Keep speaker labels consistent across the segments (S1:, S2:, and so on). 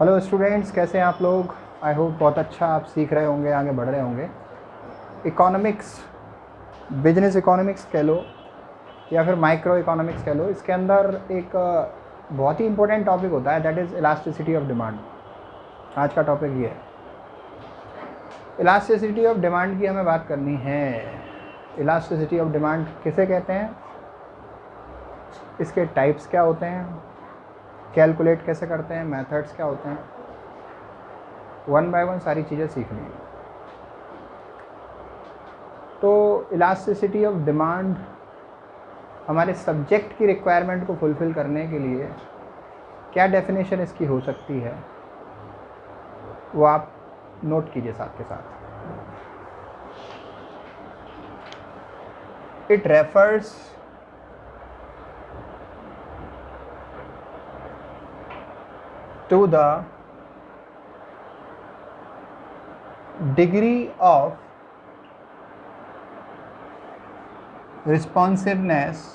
S1: Hello students, कैसे हैं आप लोग। आई होप बहुत अच्छा आप सीख रहे होंगे, आगे बढ़ रहे होंगे। इकोनॉमिक्स, बिजनेस इकोनॉमिक्स कह लो या फिर माइक्रो इकोनॉमिक्स कह लो, इसके अंदर एक बहुत ही इंपॉर्टेंट टॉपिक होता है, that is elasticity of demand. आज का टॉपिक ये है, इलास्टिसिटी ऑफ डिमांड की हमें बात करनी है। इलास्टिसिटी ऑफ डिमांड किसे कहते हैं, इसके टाइप्स क्या होते हैं, कैलकुलेट कैसे करते हैं, मेथड्स क्या होते हैं, वन बाय वन सारी चीज़ें सीखनी है। तो इलास्टिसिटी ऑफ डिमांड हमारे सब्जेक्ट की रिक्वायरमेंट को फुलफ़िल करने के लिए क्या डेफिनेशन इसकी हो सकती है, वो आप नोट कीजिए साथ के साथ। It refers to the degree of responsiveness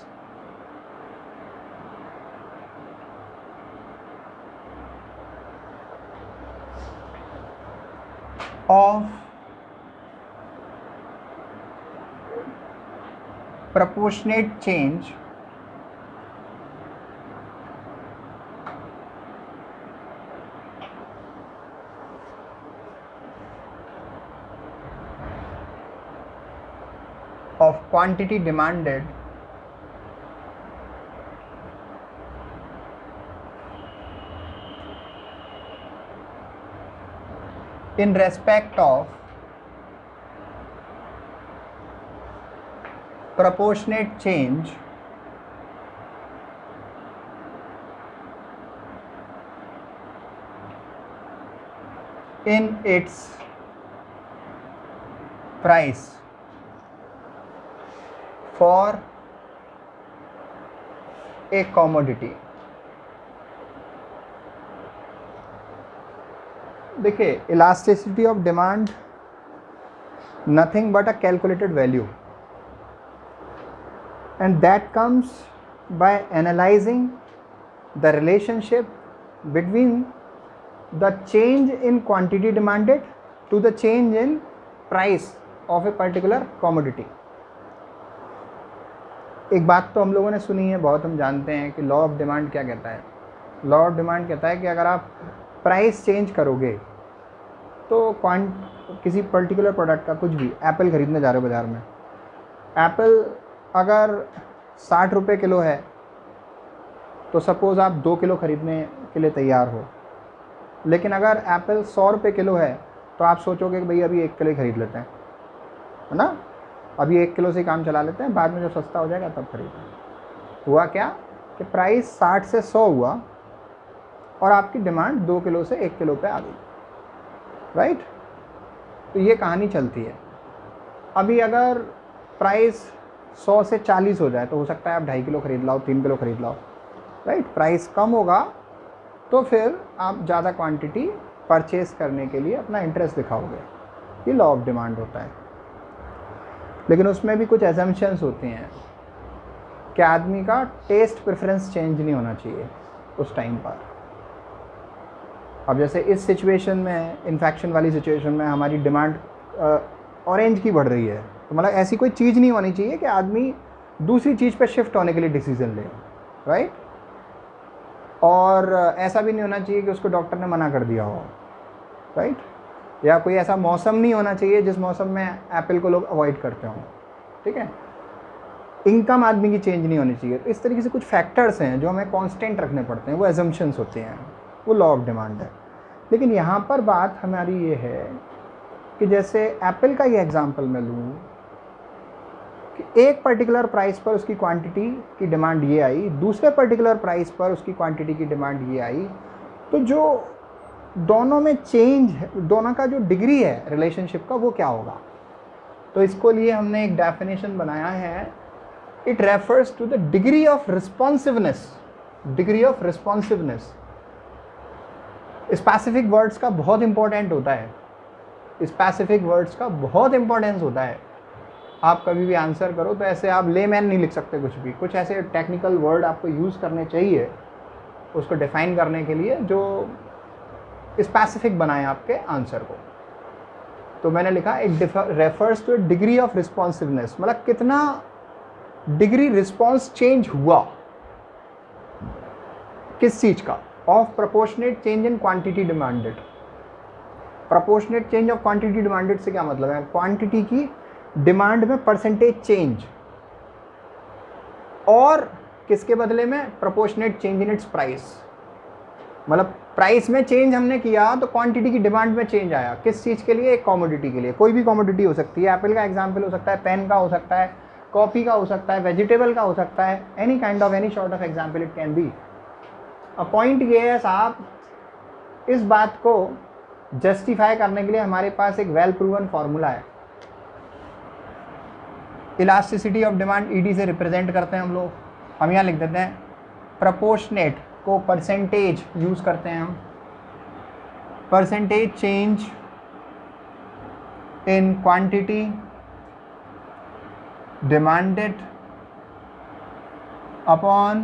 S1: of proportionate change of quantity demanded in respect of proportionate change in its price for a commodity। देखिए, elasticity of demand nothing but a calculated value, and that comes by analysing the relationship between the change in quantity demanded to the change in price of a particular commodity. एक बात तो हम लोगों ने सुनी है, बहुत हम जानते हैं कि लॉ ऑफ डिमांड क्या कहता है। लॉ ऑफ डिमांड कहता है कि अगर आप प्राइस चेंज करोगे तो किसी पर्टिकुलर प्रोडक्ट का, कुछ भी, एप्पल ख़रीदने जा रहे हो बाज़ार में, एप्पल अगर 60 रुपये किलो है तो सपोज़ आप 2 किलो ख़रीदने के लिए तैयार हो। लेकिन अगर एप्पल 100 रुपये किलो है तो आप सोचोगे कि भाई अभी 1 किलो ही ख़रीद लेते हैं, है ना, अभी 1 किलो से ही काम चला लेते हैं, बाद में जब सस्ता हो जाएगा तब खरीदें। हुआ क्या कि प्राइस 60 से 100 हुआ और आपकी डिमांड 2 किलो से 1 किलो पे आ गई, राइट। तो ये कहानी चलती है। अभी अगर प्राइस 100 से 40 हो जाए तो हो सकता है आप 2.5 किलो ख़रीद लाओ, 3 किलो ख़रीद लाओ, राइट। प्राइस कम होगा तो फिर आप ज़्यादा क्वांटिटी परचेज़ करने के लिए अपना इंटरेस्ट दिखाओगे। ये लॉ ऑफ डिमांड होता है। लेकिन उसमें भी कुछ एजम्पशंस होती हैं कि आदमी का टेस्ट प्रेफरेंस चेंज नहीं होना चाहिए उस टाइम पर। अब जैसे इस सिचुएशन में, इन्फेक्शन वाली सिचुएशन में, हमारी डिमांड ऑरेंज की बढ़ रही है, तो मतलब ऐसी कोई चीज़ नहीं होनी चाहिए कि आदमी दूसरी चीज़ पे शिफ्ट होने के लिए डिसीज़न ले, राइट। और ऐसा भी नहीं होना चाहिए कि उसको डॉक्टर ने मना कर दिया हो, राइट। या कोई ऐसा मौसम नहीं होना चाहिए जिस मौसम में एप्पल को लोग अवॉइड करते हों, ठीक है। इनकम आदमी की चेंज नहीं होनी चाहिए। तो इस तरीके से कुछ फैक्टर्स हैं जो हमें कांस्टेंट रखने पड़ते हैं, वो एजम्पशंस होते हैं, वो लॉ ऑफ डिमांड है। लेकिन यहाँ पर बात हमारी ये है कि जैसे एप्पल का ये एग्जांपल मैं लूँ कि एक पर्टिकुलर प्राइस पर उसकी क्वांटिटी की डिमांड ये आई, दूसरे पर्टिकुलर प्राइस पर उसकी क्वांटिटी की डिमांड ये आई, तो जो दोनों में चेंज है, दोनों का जो डिग्री है रिलेशनशिप का, वो क्या होगा। तो इसको लिए हमने एक डेफिनेशन बनाया है, it refers to the degree of responsiveness. Degree of responsiveness specific words का बहुत इंपॉर्टेंट होता है, स्पेसिफिक वर्ड्स का बहुत इंपॉर्टेंस होता है। आप कभी भी आंसर करो तो ऐसे आप लेमैन नहीं लिख सकते कुछ भी, कुछ ऐसे टेक्निकल वर्ड आपको यूज़ करने चाहिए उसको डिफ़ाइन करने के लिए, जो स्पेसिफिक बनाएं आपके आंसर को। तो मैंने लिखा it refers two degree of responsiveness, मतलब कितना डिग्री रिस्पॉन्स चेंज हुआ किस चीज का, of proportionate change in quantity demanded. Proportionate change of quantity demanded से क्या मतलब है, क्वांटिटी की डिमांड में परसेंटेज चेंज, और किसके बदले में, proportionate change in its price. मतलब प्राइस में चेंज हमने किया तो क्वांटिटी की डिमांड में चेंज आया, किस चीज़ के लिए, एक कॉमोडिटी के लिए। कोई भी कॉमोडिटी हो सकती है, एप्पल का एग्जाम्पल हो सकता है, पेन का हो सकता है, कॉफ़ी का हो सकता है, वेजिटेबल का हो सकता है, any kind of any sort of example it can be. अब पॉइंट ये है साहब, इस बात को जस्टिफाई करने के लिए हमारे पास एक वेल प्रूवन फॉर्मूला है। इलास्टिसिटी ऑफ डिमांड ईडी से रिप्रेजेंट करते हैं हम लोग। हम यहाँ लिख देते हैं प्रोपोर्शनेट को परसेंटेज यूज़ करते हैं हम, percentage change in quantity demanded upon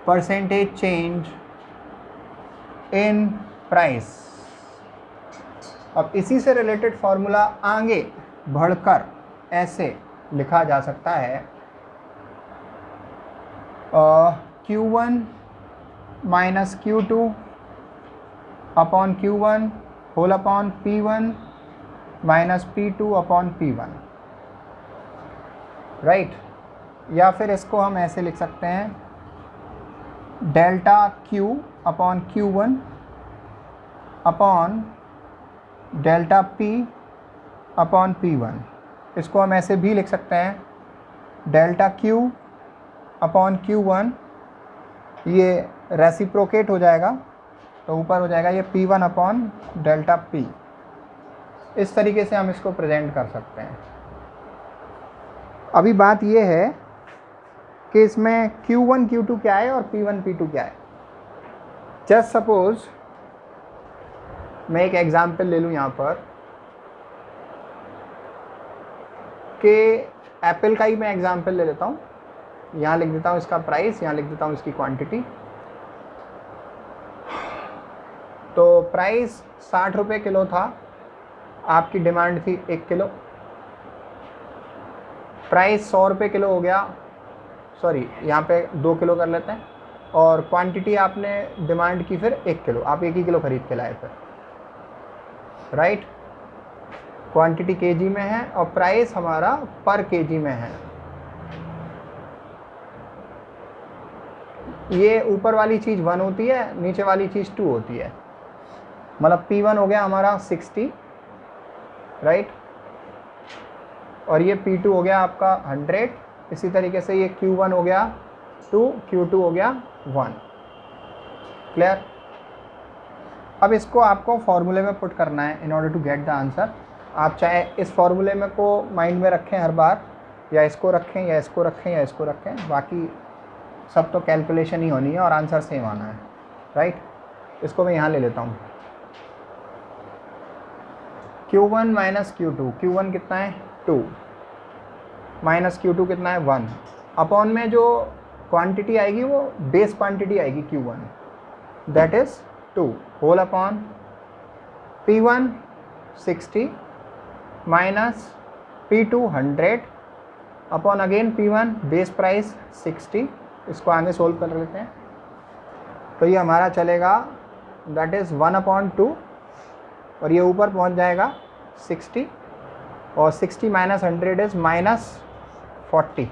S1: percentage change in price. अब इसी से रिलेटेड फॉर्मूला आगे बढ़कर ऐसे लिखा जा सकता है, Q1 minus Q2 upon Q1 whole upon P1 minus P2 upon P1, right. या फिर इसको हम ऐसे लिख सकते हैं delta Q upon Q1 upon delta P upon P1। इसको हम ऐसे भी लिख सकते हैं डेल्टा Q अपॉन Q1, ये रेसिप्रोकेट हो जाएगा तो ऊपर हो जाएगा ये P1 अपॉन डेल्टा P। इस तरीके से हम इसको प्रेजेंट कर सकते हैं। अभी बात ये है कि इसमें Q1 Q2 क्या है और P1 P2 क्या है। जस्ट सपोज मैं एक एग्जांपल ले लूँ यहाँ पर कि एप्पल का ही मैं एग्जांपल ले लेता हूँ। यहाँ लिख देता हूँ इसका प्राइस, यहाँ लिख देता हूँ इसकी क्वांटिटी। तो प्राइस 60 रुपये किलो था, आपकी डिमांड थी 1 किलो। प्राइस 100 रुपये किलो हो गया, सॉरी यहाँ पे 2 किलो कर लेते हैं, और क्वांटिटी आपने डिमांड की फिर 1 किलो, आप 1 ही किलो खरीद के लाए फिर, राइट। क्वांटिटी केजी में है और प्राइस हमारा पर केजी में है। ये ऊपर वाली चीज़ 1 होती है, नीचे वाली चीज़ 2 होती है। मतलब P1 हो गया हमारा 60, राइट, और ये P2 हो गया आपका 100। इसी तरीके से ये Q1 हो गया 2, Q2 हो गया 1। क्लियर। अब इसको आपको फॉर्मूले में पुट करना है in order to get the answer. आप चाहे इस फॉर्मूले में को माइंड में रखें हर बार, या इसको रखें या इसको रखें या इसको रखें, बाकी सब तो कैलकुलेशन ही होनी है और आंसर सेम आना है, राइट। इसको मैं यहाँ ले लेता हूँ Q1 माइनस Q2। Q1 कितना है 2, माइनस Q2 कितना है 1, अपॉन में जो क्वांटिटी आएगी वो बेस क्वांटिटी आएगी Q1, that is 2, whole upon P1 60 minus P2 100 upon again P1 base price 60। इसको आगे सोल्व कर लेते हैं तो ये हमारा चलेगा दैट इज़ 1/2, और ये ऊपर पहुंच जाएगा 60, और 60 माइनस 100 इज़ माइनस 40।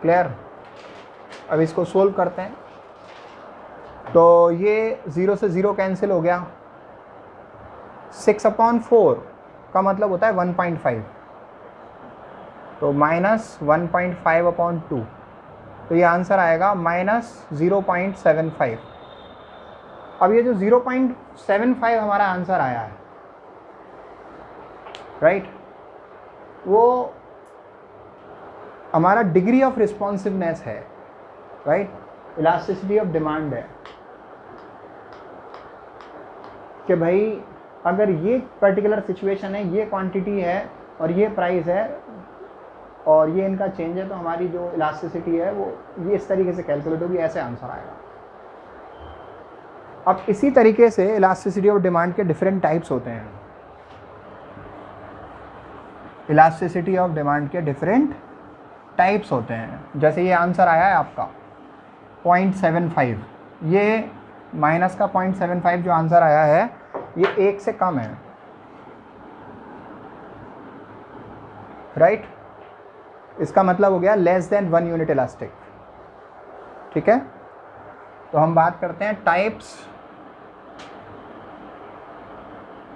S1: क्लियर। अब इसको सोल्व करते हैं तो ये 0 से 0 कैंसिल हो गया। 6/4 का मतलब होता है 1.5, तो माइनस 1.5/2, तो ये आंसर आएगा माइनस 0.75। अब ये जो 0.75 हमारा आंसर आया है, राइट, वो हमारा डिग्री ऑफ रिस्पॉन्सिवनेस है, राइट, इलास्टिसिटी ऑफ डिमांड है कि भाई अगर ये पर्टिकुलर सिचुएशन है, ये क्वांटिटी है और ये प्राइस है और ये इनका चेंज है, तो हमारी जो इलास्टिसिटी है वो ये इस तरीके से कैलकुलेट होगी, ऐसे आंसर आएगा। अब इसी तरीके से इलास्टिसिटी ऑफ डिमांड के डिफरेंट टाइप्स होते हैं। इलास्टिसिटी ऑफ डिमांड के डिफरेंट टाइप्स होते हैं। जैसे ये आंसर आया है आपका 0.75, ये माइनस का 0.75 जो आंसर आया है ये 1 से कम है, राइट? इसका मतलब हो गया लेस देन 1 यूनिट इलास्टिक। ठीक है, तो हम बात करते हैं types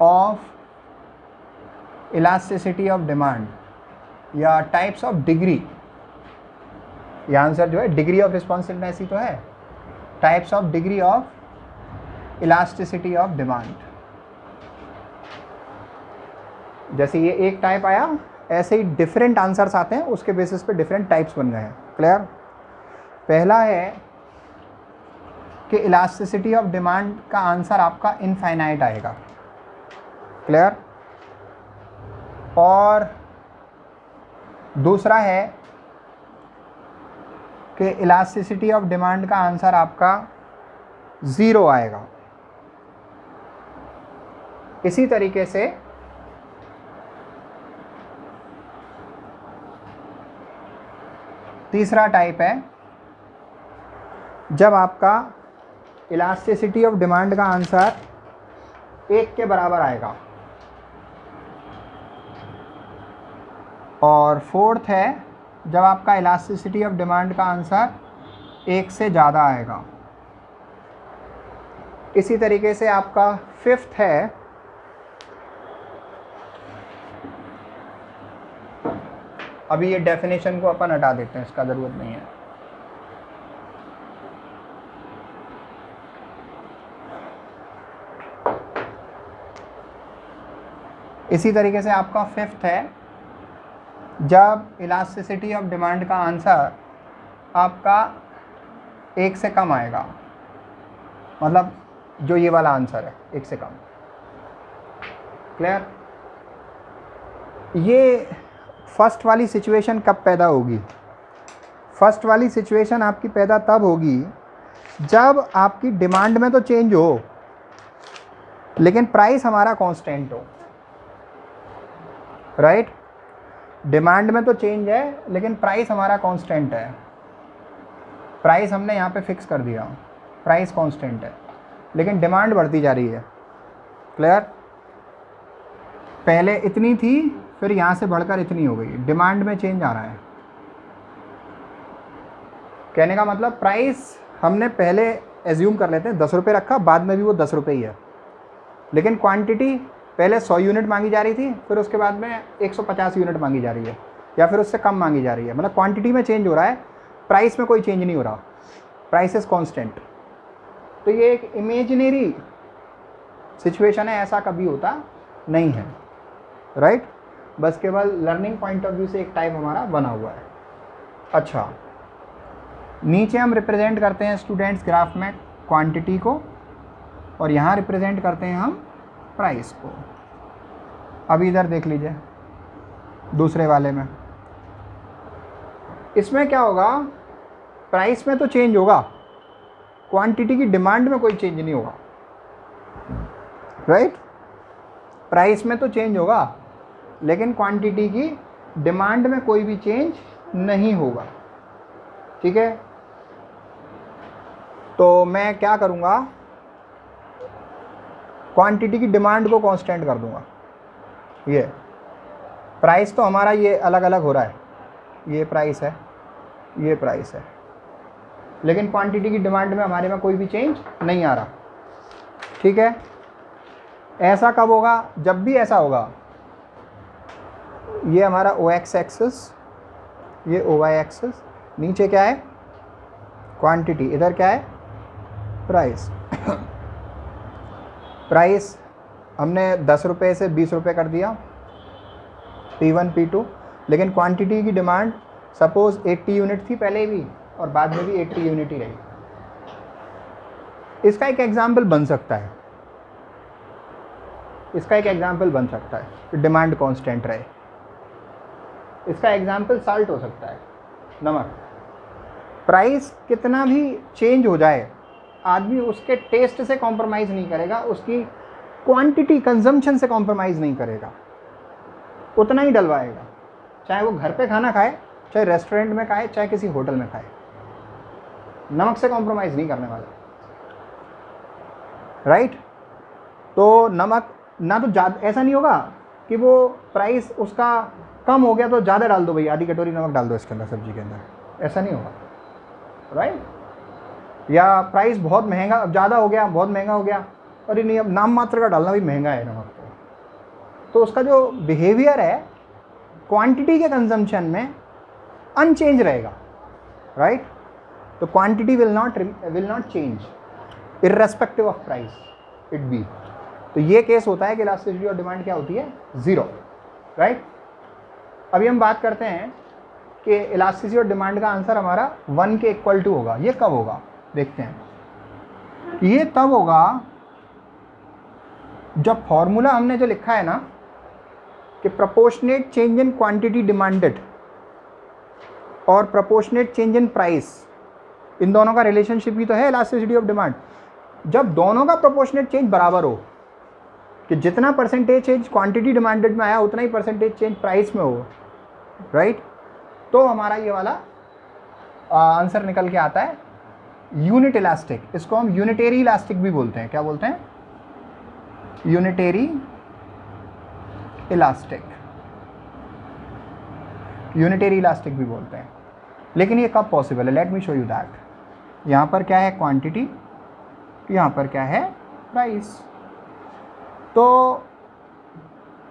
S1: of elasticity of demand या टाइप्स ऑफ डिग्री। ये आंसर जो है डिग्री ऑफ रिस्पॉन्सिवनेस ही तो है, types of degree of elasticity of demand. जैसे ये एक टाइप आया, ऐसे ही डिफरेंट आंसर्स आते हैं, उसके बेसिस पे डिफरेंट टाइप्स बन गए हैं। क्लियर? पहला है कि इलास्टिसिटी ऑफ डिमांड का आंसर आपका इनफाइनाइट आएगा। क्लियर? और दूसरा है कि इलास्टिसिटी ऑफ डिमांड का आंसर आपका 0 आएगा। इसी तरीके से तीसरा टाइप है जब आपका इलास्टिसिटी ऑफ डिमांड का आंसर 1 के बराबर आएगा। और फोर्थ है जब आपका इलास्टिसिटी ऑफ डिमांड का आंसर 1 से ज़्यादा आएगा। इसी तरीके से आपका फिफ्थ है अभी ये डेफिनेशन को अपन हटा देते हैं, इसका ज़रूरत नहीं है। इसी तरीके से आपका फिफ्थ है जब इलास्टिसिटी ऑफ डिमांड का आंसर आपका 1 से कम आएगा, मतलब जो ये वाला आंसर है 1 से कम। क्लियर? ये फर्स्ट वाली सिचुएशन कब पैदा होगी? फर्स्ट वाली सिचुएशन आपकी पैदा तब होगी जब आपकी डिमांड में तो चेंज हो लेकिन प्राइस हमारा कांस्टेंट हो, राइट? डिमांड में तो चेंज है लेकिन प्राइस हमारा कांस्टेंट है। प्राइस हमने यहाँ पे फिक्स कर दिया, प्राइस कांस्टेंट है, लेकिन डिमांड बढ़ती जा रही है। क्लियर? पहले इतनी थी, फिर यहाँ से बढ़कर इतनी हो गई, डिमांड में चेंज आ रहा है। कहने का मतलब प्राइस हमने पहले एज्यूम कर लेते हैं 10 रुपये रखा, बाद में भी वो 10 रुपये ही है, लेकिन क्वांटिटी पहले 100 यूनिट मांगी जा रही थी, फिर उसके बाद में 150 यूनिट मांगी जा रही है, या फिर उससे कम मांगी जा रही है। मतलब क्वांटिटी में चेंज हो रहा है, प्राइस में कोई चेंज नहीं हो रहा, प्राइस इज कांस्टेंट। तो ये एक इमेजिनरी सिचुएशन है, ऐसा कभी होता नहीं है, राइट? बस केवल लर्निंग पॉइंट ऑफ व्यू से एक टाइप हमारा बना हुआ है। अच्छा, नीचे हम रिप्रेजेंट करते हैं स्टूडेंट्स ग्राफ में क्वांटिटी को, और यहाँ रिप्रेजेंट करते हैं हम प्राइस को। अब इधर देख लीजिए दूसरे वाले में, इसमें क्या होगा? प्राइस में तो चेंज होगा, क्वांटिटी की डिमांड में कोई चेंज नहीं होगा, राइट? प्राइस में तो चेंज होगा लेकिन क्वांटिटी की डिमांड में कोई भी चेंज नहीं होगा। ठीक है, तो मैं क्या करूँगा? क्वांटिटी की डिमांड को कांस्टेंट कर दूंगा। ये प्राइस तो हमारा ये अलग अलग हो रहा है, ये प्राइस है, ये प्राइस है, लेकिन क्वांटिटी की डिमांड में हमारे में कोई भी चेंज नहीं आ रहा। ठीक है, ऐसा कब होगा? जब भी ऐसा होगा, ये हमारा OX एक्सिस, ये OY एक्सिस, नीचे क्या है? क्वांटिटी, इधर क्या है? प्राइस। प्राइस हमने 10 रुपये से 20 रुपये कर दिया, P1 P2, लेकिन क्वांटिटी की डिमांड सपोज 80 यूनिट थी पहले भी, और बाद में भी 80 यूनिट ही रही। इसका एक एग्जाम्पल बन सकता है, इसका एक एग्जाम्पल बन सकता है कि डिमांड कांस्टेंट रहे। इसका एग्जाम्पल साल्ट हो सकता है, नमक। प्राइस कितना भी चेंज हो जाए, आदमी उसके टेस्ट से कॉम्प्रोमाइज़ नहीं करेगा, उसकी क्वांटिटी कंजम्पशन से कॉम्प्रोमाइज़ नहीं करेगा, उतना ही डलवाएगा, चाहे वो घर पे खाना खाए, चाहे रेस्टोरेंट में खाए, चाहे किसी होटल में खाए, नमक से कॉम्प्रोमाइज़ नहीं करने वाला, राइट। तो नमक ना तो ज़्यादा, ऐसा नहीं होगा कि वो प्राइस उसका कम हो गया तो ज़्यादा डाल दो, भाई आधी कटोरी नमक डाल दो इसके अंदर, सब्जी के अंदर, ऐसा नहीं होगा, राइट। या प्राइस बहुत महंगा, ज़्यादा हो गया, बहुत महंगा हो गया, अरे नहीं अब नाम मात्र का डालना भी महंगा है नमक, तो उसका जो बिहेवियर है क्वांटिटी के कंजम्पशन में अनचेंज रहेगा, राइट। तो quantity will not change irrespective of price it be. तो ये केस होता है कि इलास्टिसिटी ऑफ डिमांड क्या होती है, 0, राइट। अभी हम बात करते हैं कि इलास्टिसिटी ऑफ डिमांड का आंसर हमारा 1 के इक्वल टू होगा। ये कब होगा देखते हैं, ये तब होगा जब फॉर्मूला हमने जो लिखा है ना कि proportionate change in quantity demanded और प्रोपोर्शनेट चेंज इन प्राइस, इन दोनों का रिलेशनशिप ही तो है इलास्टिसिटी ऑफ डिमांड। जब दोनों का प्रोपोर्शनेट चेंज बराबर हो, कि जितना परसेंटेज चेंज क्वांटिटी डिमांडेड में आया उतना ही परसेंटेज चेंज प्राइस में हो, राइट, तो हमारा ये वाला आंसर निकल के आता है यूनिट इलास्टिक। इसको हम यूनिटेरी इलास्टिक भी बोलते हैं। क्या बोलते हैं? यूनिटेरी इलास्टिक, यूनिटेरी इलास्टिक भी बोलते हैं। लेकिन ये कब पॉसिबल है? Let me show you that. यहाँ पर क्या है? क्वांटिटी, यहाँ पर क्या है? प्राइस। तो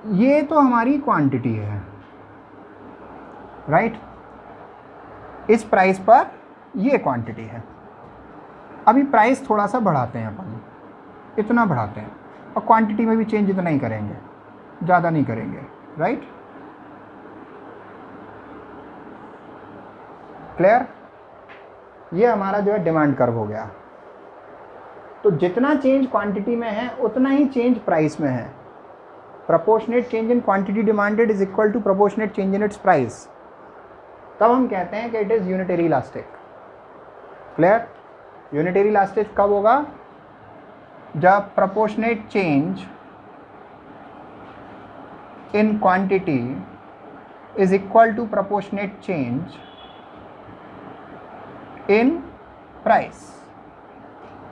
S1: ये तो हमारी क्वांटिटी है, राइट। इस प्राइस पर ये क्वांटिटी है। अभी प्राइस थोड़ा सा बढ़ाते हैं अपन, इतना बढ़ाते हैं, और क्वांटिटी में भी चेंज इतना ही करेंगे, ज़्यादा नहीं करेंगे, राइट। क्लियर? ये हमारा जो है डिमांड कर्व हो गया। तो जितना चेंज क्वांटिटी में है उतना ही चेंज प्राइस में है। Proportionate change in quantity demanded is equal to proportionate change in its price. तब हम कहते हैं कि it is unitary elastic. Clear? Unitary elastic कब होगा? जब proportionate change in quantity is equal to proportionate change in price.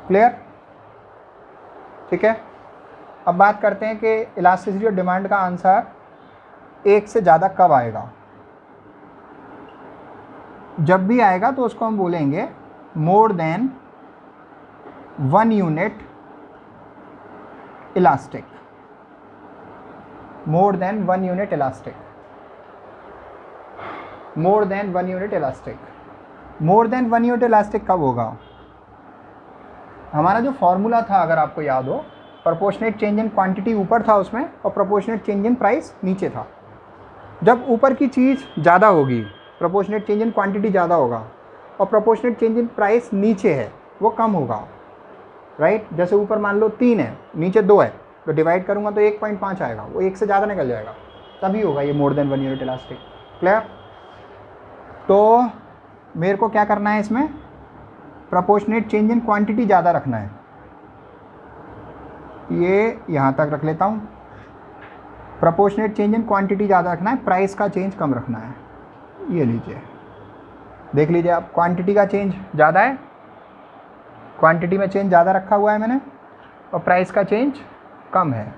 S1: Clear? ठीक है। अब बात करते हैं कि इलास्टिसिटी ऑफ डिमांड का आंसर 1 से ज़्यादा कब आएगा। जब भी आएगा तो उसको हम बोलेंगे more than 1 unit elastic. More than 1 unit elastic. More than 1 unit elastic. More than 1 unit elastic कब होगा? हमारा जो फॉर्मूला था, अगर आपको याद हो, प्रोपोर्शनेट चेंज इन क्वांटिटी ऊपर था उसमें और प्रोपोर्शनेट चेंज इन प्राइस नीचे था। जब ऊपर की चीज़ ज़्यादा होगी, प्रोपोर्शनेट चेंज इन क्वांटिटी ज़्यादा होगा, और प्रोपोर्शनेट चेंज इन प्राइस नीचे है, वो कम होगा, राइट। जैसे ऊपर मान लो 3 है, नीचे 2 है, तो डिवाइड करूँगा तो 1.5 आएगा, वो 1 से ज़्यादा निकल जाएगा, तभी होगा ये more than 1 unit elastic. Clear? तो मेरे को क्या करना है इसमें? प्रोपोर्शनेट चेंज इन क्वांटिटी ज़्यादा रखना है। ये यहाँ तक रख लेता हूँ। प्रोपोर्शनेट चेंज इन क्वांटिटी ज़्यादा रखना है, प्राइस का चेंज कम रखना है। ये लीजिए, देख लीजिए आप, क्वांटिटी का चेंज ज़्यादा है, क्वांटिटी में चेंज ज़्यादा रखा हुआ है मैंने, और प्राइस का चेंज कम है।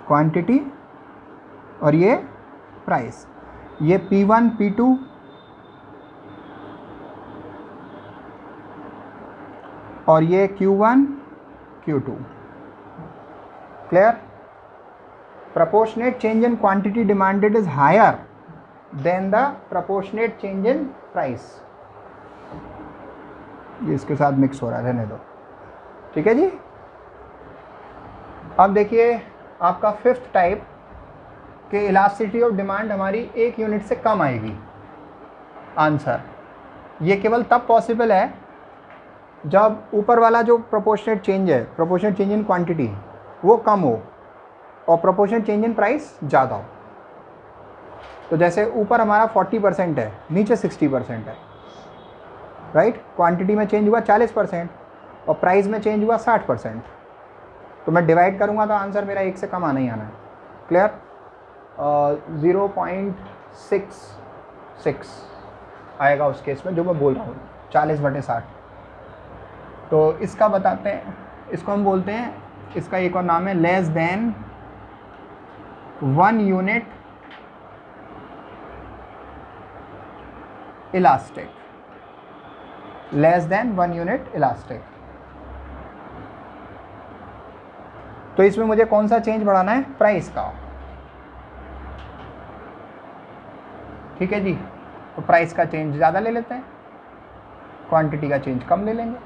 S1: क्वांटिटी और ये प्राइस, ये P1 P2 और ये Q1 Q2। Clear? Proportionate change in quantity demanded is higher than the proportionate change in price. ये इसके साथ मिक्स हो रहा है, रहने दो। ठीक है जी। अब देखिए आपका 5th टाइप कि इलास्टिसिटी ऑफ डिमांड हमारी 1 यूनिट से कम आएगी। आंसर ये केवल तब पॉसिबल है जब ऊपर वाला जो प्रोपोर्शनेट चेंज है, प्रोपोर्शनेट चेंज इन क्वांटिटी, वो कम हो और प्रोपोर्शनेट चेंज इन प्राइस ज़्यादा हो। तो जैसे ऊपर हमारा 40% है, नीचे 60% है, राइट। क्वांटिटी में चेंज हुआ 40% और प्राइस में चेंज हुआ 60%, तो मैं डिवाइड करूँगा तो आंसर मेरा 1 से कम आना ही आना है। क्लियर? 0.66 आएगा उस केस में जो मैं बोल रहा हूँ, 40/60। तो इसका बताते हैं, इसको हम बोलते हैं, इसका एक और नाम है less than 1 unit elastic. Less than 1 unit elastic. तो इसमें मुझे कौन सा चेंज बढ़ाना है? प्राइस का। ठीक है जी। तो प्राइस का चेंज ज़्यादा ले लेते हैं, क्वांटिटी का चेंज कम ले लेंगे।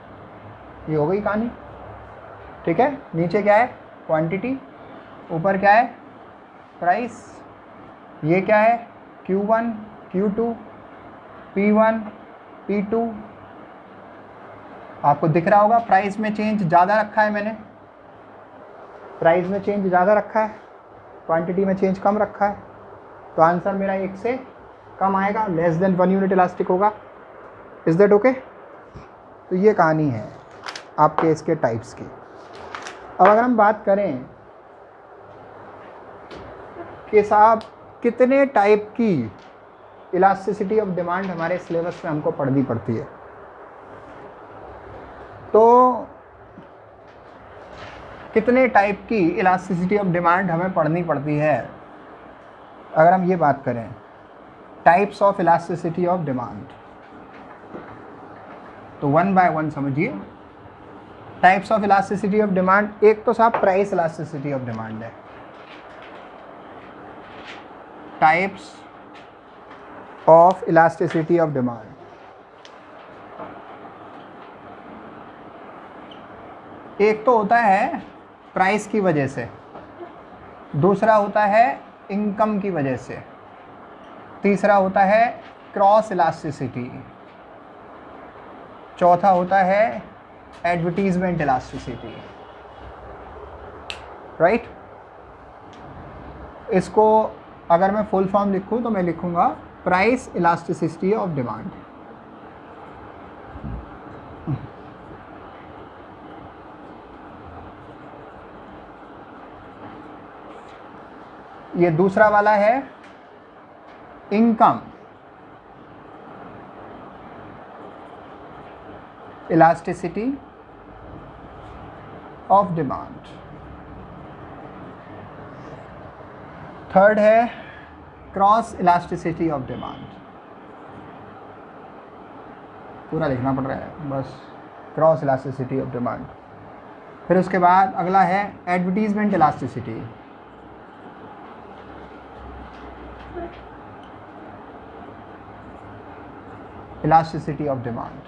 S1: ये हो गई कहानी। ठीक है। नीचे क्या है? क्वांटिटी। ऊपर क्या है? प्राइस। ये क्या है? Q1, Q2, P1, P2। आपको दिख रहा होगा प्राइस में चेंज ज़्यादा रखा है मैंने, प्राइस में चेंज ज़्यादा रखा है, क्वांटिटी में चेंज कम रखा है। तो आंसर मेरा 1 से कम आएगा, लेस देन 1 यूनिट इलास्टिक होगा। Is that okay? तो ये कहानी है आपके इसके टाइप्स की। अब अगर हम बात करें कि साहब कितने टाइप की इलास्टिसिटी ऑफ डिमांड हमारे सिलेबस में हमको पढ़नी पड़ती है, तो कितने टाइप की इलास्टिसिटी ऑफ डिमांड हमें पढ़नी पड़ती है? अगर हम ये बात करें types of elasticity of demand, तो 1 बाय 1 समझिए। Types of elasticity of demand, एक तो साहब प्राइस इलास्टिसिटी ऑफ डिमांड है। Types of elasticity of demand, एक तो होता है प्राइस की वजह से, दूसरा होता है इनकम की वजह से, तीसरा होता है क्रॉस इलास्टिसिटी, चौथा होता है एडवर्टीजमेंट इलास्टिसिटी। राइट। इसको अगर मैं फुल फॉर्म लिखूं तो मैं लिखूंगा प्राइस इलास्टिसिटी ऑफ डिमांड। ये दूसरा वाला है income elasticity of demand. Third है क्रॉस इलास्टिसिटी ऑफ डिमांड। पूरा लिखना पड़ रहा है बस, क्रॉस इलास्टिसिटी ऑफ डिमांड। फिर उसके बाद अगला है advertisement elasticity. Elasticity of demand.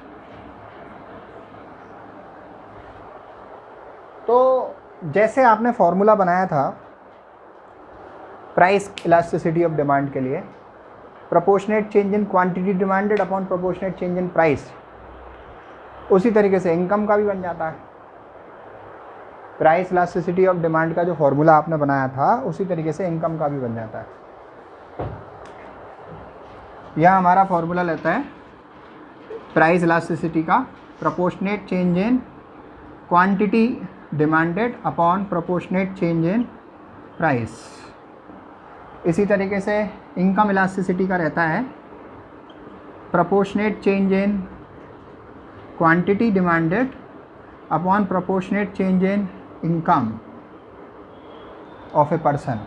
S1: तो जैसे आपने फॉर्मूला बनाया था प्राइस इलास्टिसिटी ऑफ डिमांड के लिए, proportionate change in quantity demanded upon proportionate change in price, उसी तरीके से इनकम का भी बन जाता है। प्राइस इलास्टिसिटी ऑफ डिमांड का जो फॉर्मूला आपने बनाया था उसी तरीके से इनकम का भी बन जाता है। यह हमारा फॉर्मूला लेता है प्राइस इलास्टिसिटी का, proportionate change in quantity demanded upon proportionate change in price. इसी तरीके से इनकम इलास्टिसिटी का रहता है proportionate change in quantity demanded upon proportionate change in income of a person.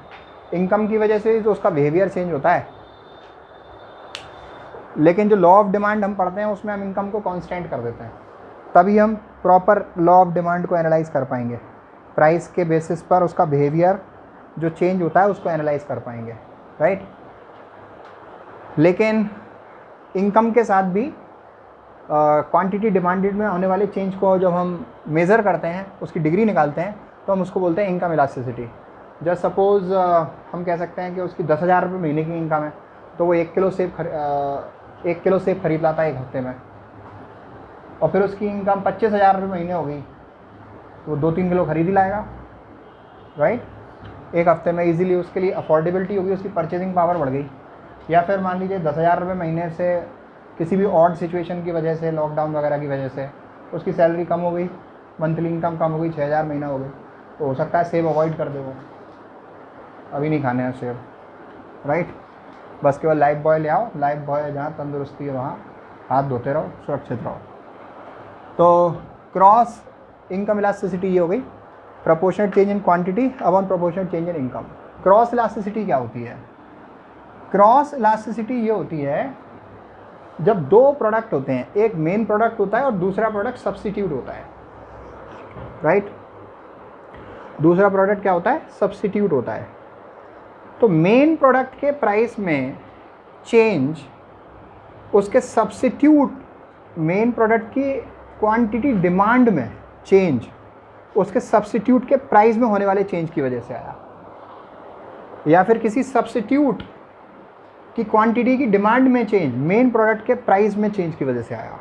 S1: Income की वजह से तो उसका बिहेवियर चेंज होता है, लेकिन जो लॉ ऑफ डिमांड हम पढ़ते हैं उसमें हम इनकम को कांस्टेंट कर देते हैं, तभी हम प्रॉपर लॉ ऑफ डिमांड को एनालाइज कर पाएंगे। प्राइस के बेसिस पर उसका बिहेवियर जो चेंज होता है उसको एनालाइज कर पाएंगे। राइट। लेकिन इनकम के साथ भी क्वांटिटी डिमांडेड में होने वाले चेंज को जब हम मेज़र करते हैं, उसकी डिग्री निकालते हैं, तो हम उसको बोलते हैं इनकम इलास्टिसिटी। जस्ट सपोज़ हम कह सकते हैं कि उसकी 10,000 रुपये महीने की इनकम है, तो वो 1 किलो सेब खरीद लाता है 1 हफ्ते में, और फिर उसकी इनकम 25,000 रुपये महीने हो गई, तो वो 2-3 किलो खरीद ही लाएगा। राइट। 1 हफ्ते में इजीली उसके लिए अफोर्डेबिलिटी होगी, उसकी परचेजिंग पावर बढ़ गई। या फिर मान लीजिए 10,000 रुपये महीने से किसी भी ऑड सिचुएशन की वजह से, लॉकडाउन वगैरह की वजह से उसकी सैलरी कम हो गई, मंथली इनकम कम हो गई, 6,000 महीना हो गई, तो हो सकता है सेब अवॉइड कर दे वो, अभी नहीं खाने हैं सेब, राइट। बस केवल लाइफ बॉय ले आओ, लाइफ बॉय जहाँ तंदुरुस्ती है वहाँ हाथ धोते रहो, सुरक्षित रहो। तो क्रॉस इनकम इलास्टिसिटी ये हो गई, proportionate change in quantity upon proportionate change in income. Cross elasticity क्या होती है? क्रॉस इलास्टिसिटी ये होती है जब दो प्रोडक्ट होते हैं, एक मेन प्रोडक्ट होता है और दूसरा प्रोडक्ट सब्स्टिट्यूट होता है, राइट। दूसरा प्रोडक्ट क्या होता है? सब्स्टिट्यूट होता है। तो मेन प्रोडक्ट के प्राइस में चेंज उसके सब्स्टिट्यूट, मेन प्रोडक्ट की क्वांटिटी डिमांड में चेंज उसके सब्स्टिट्यूट के प्राइस में होने वाले चेंज की वजह से आया, या फिर किसी सब्स्टिट्यूट की क्वांटिटी की डिमांड में चेंज मेन प्रोडक्ट के प्राइस में चेंज की वजह से आया।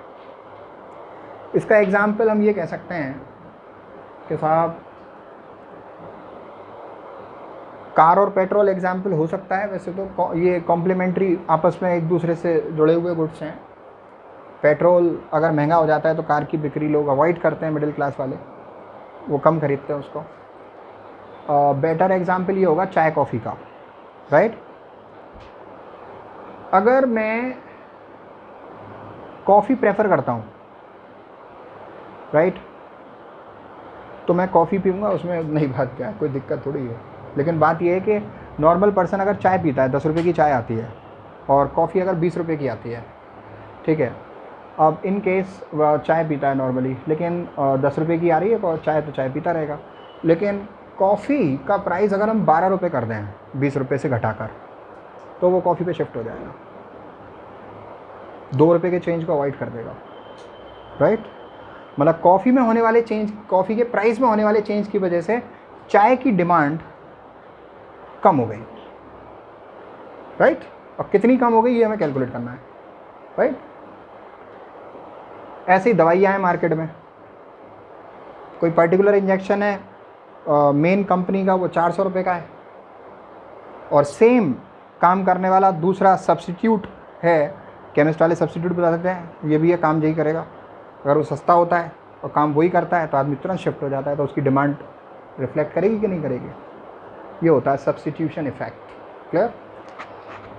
S1: इसका एग्जाम्पल हम ये कह सकते हैं कि साहब कार और पेट्रोल एग्जाम्पल हो सकता है, वैसे तो ये कॉम्प्लीमेंट्री आपस में एक दूसरे से जुड़े हुए गुड्स हैं। पेट्रोल अगर महंगा हो जाता है तो कार की बिक्री लोग अवॉइड करते हैं, मिडिल क्लास वाले वो कम खरीदते हैं उसको। बेटर एग्जाम्पल ये होगा चाय कॉफ़ी का, राइट। अगर मैं कॉफ़ी प्रेफर करता हूँ, राइट, तो मैं कॉफ़ी पीऊँगा, उसमें नहीं बात क्या है, कोई दिक्कत थोड़ी है। लेकिन बात यह है कि नॉर्मल पर्सन अगर चाय पीता है, 10 रुपये की चाय आती है और कॉफ़ी अगर 20 रुपये की आती है, ठीक है। अब इन केस चाय पीता है नॉर्मली, लेकिन 10 रुपये की आ रही है और चाय तो चाय पीता रहेगा। लेकिन कॉफ़ी का प्राइस अगर हम 12 रुपये कर दें 20 रुपये से घटाकर, तो वो कॉफ़ी पे शिफ्ट हो जाएगा, 2 रुपये के चेंज को अवॉइड कर देगा, राइट। मतलब कॉफ़ी में होने वाले चेंज, कॉफ़ी के प्राइस में होने वाले चेंज की वजह से चाय की डिमांड कम हो गई, राइट। और कितनी कम हो गई ये हमें कैलकुलेट करना है, राइट। ऐसे ही दवाइयाँ हैं मार्केट में, कोई पर्टिकुलर इंजेक्शन है मेन कंपनी का, वो 400 रुपये का है, और सेम काम करने वाला दूसरा सब्स्टिट्यूट है, केमिस्ट वाले सब्स्टिट्यूट बता देते हैं ये भी ये काम यही करेगा। अगर वो सस्ता होता है और काम वही करता है तो आदमी तुरंत शिफ्ट हो जाता है, तो उसकी डिमांड रिफ्लेक्ट करेगी कि नहीं करेगी, ये होता है सब्स्टिट्यूशन इफेक्ट। क्लियर?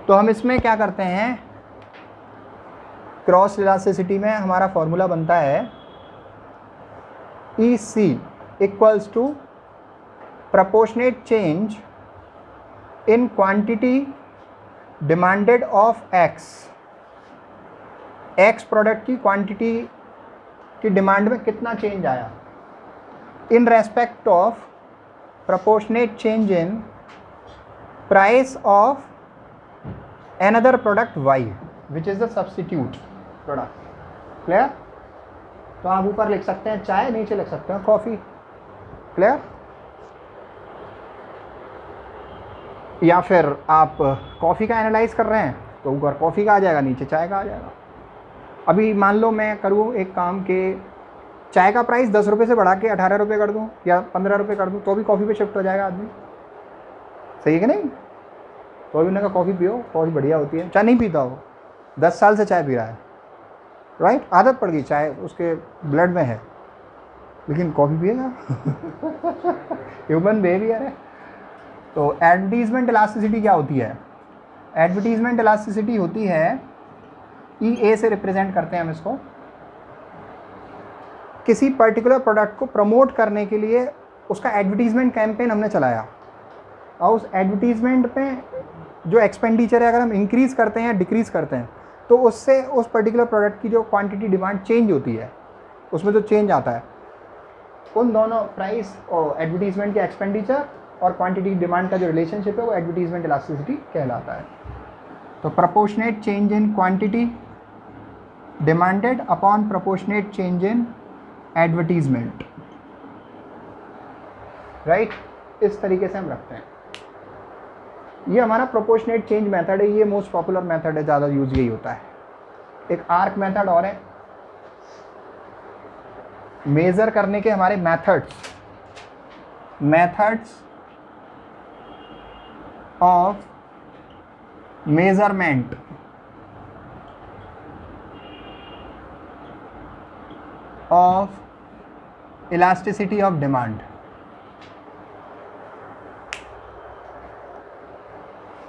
S1: तो हम इसमें क्या करते हैं, क्रॉस इलास्टिसिटी में हमारा फॉर्मूला बनता है EC equals to proportionate change in quantity demanded of X। X product की क्वांटिटी की डिमांड में कितना चेंज आया in respect of proportionate change in price of another product Y which is the substitute product। Clear? तो आप ऊपर लिख सकते हैं चाय, नीचे लिख सकते हैं कॉफ़ी। क्लियर? या फिर आप कॉफ़ी का एनालाइज कर रहे हैं तो ऊपर कॉफ़ी का आ जाएगा, नीचे चाय का आ जाएगा। अभी मान लो मैं करूँ एक काम के चाय का प्राइस 10 रुपये से बढ़ा के 18 रुपये कर दूँ या 15 रुपये कर दूँ, तो भी कॉफ़ी पे शिफ्ट हो जाएगा आदमी। सही है कि नहीं? तो अभी उन्होंने कहा कॉफ़ी पियो, कॉफ़ी बढ़िया होती है। चाय नहीं पीता हो, 10 साल से चाय पी रहा है, राइट, आदत पड़ गई, चाय उसके ब्लड में है, लेकिन कॉफ़ी पिएगा। ह्यूमन बिहेवियर है। तो एडवर्टीजमेंट इलास्टिसिटी क्या होती है? एडवर्टीजमेंट इलास्टिसिटी होती है, EA से रिप्रेजेंट करते हैं हम इसको, किसी पर्टिकुलर प्रोडक्ट को प्रमोट करने के लिए उसका एडवर्टीजमेंट कैंपेन हमने चलाया, और उस एडवर्टीजमेंट पे जो एक्सपेंडिचर है अगर हम इंक्रीज़ करते हैं या डिक्रीज़ करते हैं, तो उससे उस पर्टिकुलर प्रोडक्ट की जो क्वांटिटी डिमांड चेंज होती है, उसमें जो चेंज आता है, उन दोनों प्राइस और एडवर्टीजमेंट के एक्सपेंडिचर और क्वांटिटी डिमांड का जो रिलेशनशिप है वो एडवर्टीजमेंट इलास्टिसिटी कहलाता है। तो proportionate change in quantity demanded upon proportionate change in advertisement, right, इस तरीके से हम रखते हैं। ये हमारा प्रोपोर्शनेट चेंज मेथड है, ये मोस्ट पॉपुलर मेथड है, ज़्यादा यूज यही होता है। एक आर्क मेथड और है, मेज़र करने के हमारे methods of measurement of elasticity of demand.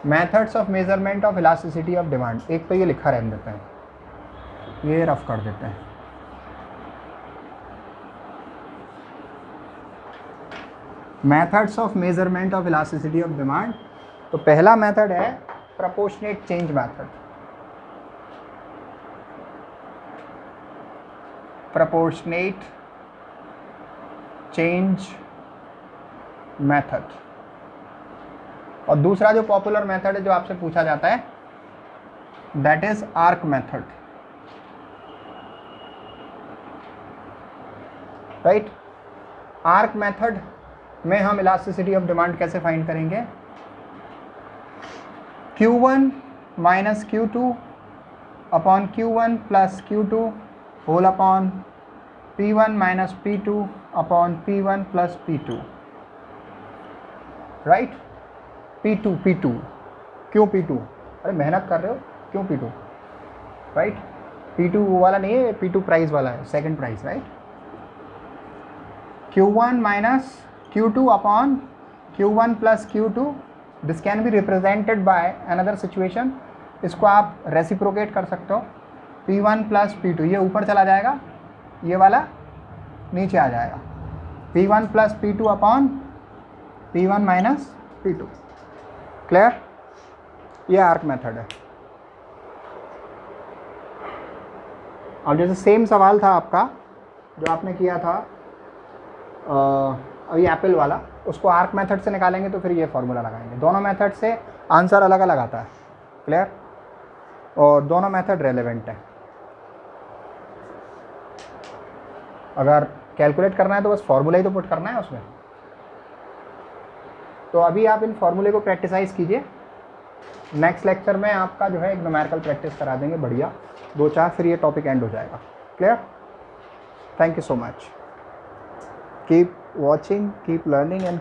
S1: Methods of measurement of elasticity of demand, एक तो ये लिखा रहने देते हैं, ये रफ कर देते हैं। Methods of measurement of elasticity of demand, तो पहला मेथड है proportionate change method. Proportionate change method. और दूसरा जो पॉपुलर मेथड है जो आपसे पूछा जाता है, that is arc method, right. Arc method में हम इलास्टिसिटी ऑफ डिमांड कैसे फाइंड करेंगे? Q1 minus Q2 upon Q1 plus Q2 whole upon P1 minus P2 upon P1 plus P2, right. P2 क्यों P2? अरे मेहनत कर रहे हो, क्यों P2, राइट। P2 वो वाला नहीं है, P2 प्राइस वाला है, second price, right. Q1 minus Q2 upon Q1 plus Q2, this can be represented by another situation, इसको आप रेसिप्रोकेट कर सकते हो। P1 plus P2, ये ऊपर चला जाएगा, ये वाला नीचे आ जाएगा। P1 plus P2 upon P1 minus P2, clear? ये आर्क मेथड है। और जैसे सेम सवाल था आपका जो आपने किया था अभी एप्पल वाला, उसको आर्क मेथड से निकालेंगे तो फिर ये फॉर्मूला लगाएंगे। दोनों मेथड से आंसर अलग अलग आता है, क्लियर? और दोनों मेथड रेलेवेंट है। अगर कैलकुलेट करना है तो बस फॉर्मूला ही तो पुट करना है उसमें। तो अभी आप इन फॉर्मूले को प्रैक्टिसाइज कीजिए। नेक्स्ट लेक्चर में आपका जो है एक न्यूमेरिकल प्रैक्टिस करा देंगे बढ़िया 2-4, फिर ये टॉपिक एंड हो जाएगा, clear? Thank you so much. Keep watching, keep learning and